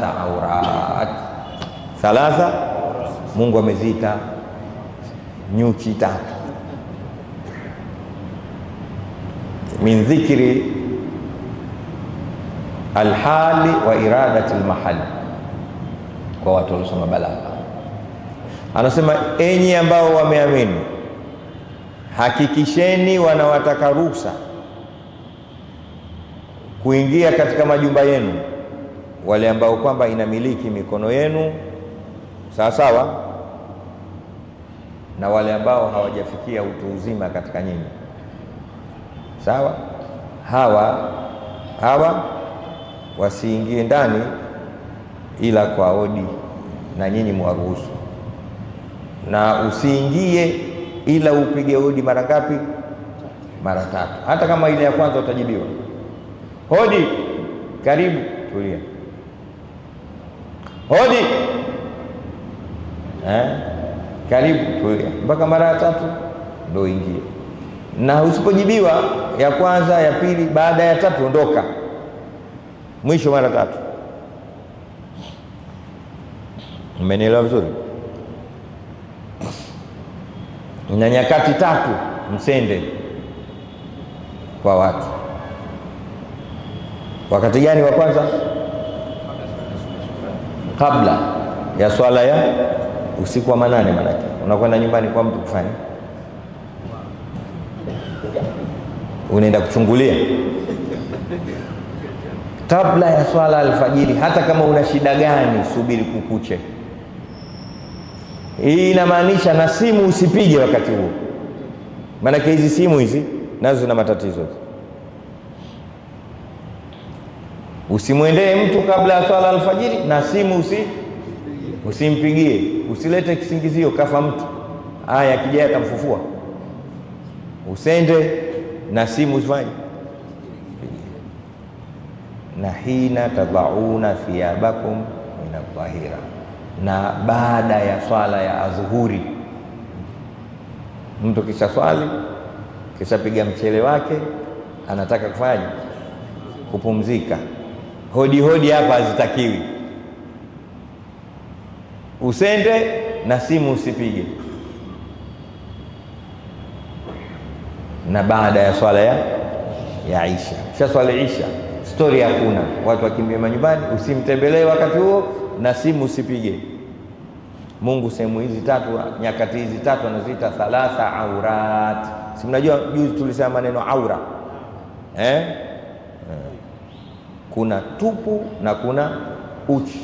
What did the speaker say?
thalatha aurat. Thalatha Mungu ameziita nyuchi tatu, min dhikri alhali wa iradati almahali. Kwa watu waliosoma balagha, anasema enyi ambao wameamini, hakikisheni wanawataka ruhusa kuingia katika majumba yenu wale ambao kwamba inamiliki mikono yenu sawa sawa, na wale ambao hawajafikia utu uzima katika nyinyi sawa. Hawa wasiingie ndani ila kwa odi, na nyinyi mwaruhusu. Na usiingie ila upige odi mara ngapi? Mara tatu. Hata kama ile ya kwanza utajibiwa, hodi, karibu, tulia, hodi, karibu, tulia, mpaka mara ya tatu ndio ingie. Na usipojibiwa ya kwanza, ya pili, baada ya tatu ondoka, mwisho mara tatu. Mmenielewa vizuri? Na nyakati tatu msende kwa watu. Wakati gani wa kwanza? Kabla ya swala ya usiku wa manane. Manake unakwenda nyumbani kwa mtu kufanya, unaenda kuchungulia kabla ya swala alfajiri. Hata kama una shida gani, subiri kukuche. Hii inamaanisha na simu usipige wakati huo, maanake hizi simu hizi nazo zina matatizo. Usimwendee mtu kabla ya swala alfajiri, na simu usimpigie. Usilete kisingizio kafa mtu, aya akija atamfufua. Usende na simu usifanye. Na hina tadhauna thiyabakum min adh-dhahira, na baada ya swala ya adhuhuri. Mtu kisha swali, kisha piga mchele wake, anataka kufanya kupumzika, hodi hapa hazitakiwi. Usende na simu usipige. Na baada ya swala ya Isha, kisha swala Isha, story hakuna, watu wakimbia manyumbani, usimtembelee wakati huo, na simu usipige. Mungu sehemu hizi tatu, nyakati hizi tatu anaziita thalatha aurat. Si mnajua juzi tulisema maneno aura, kuna tupu na kuna uchi.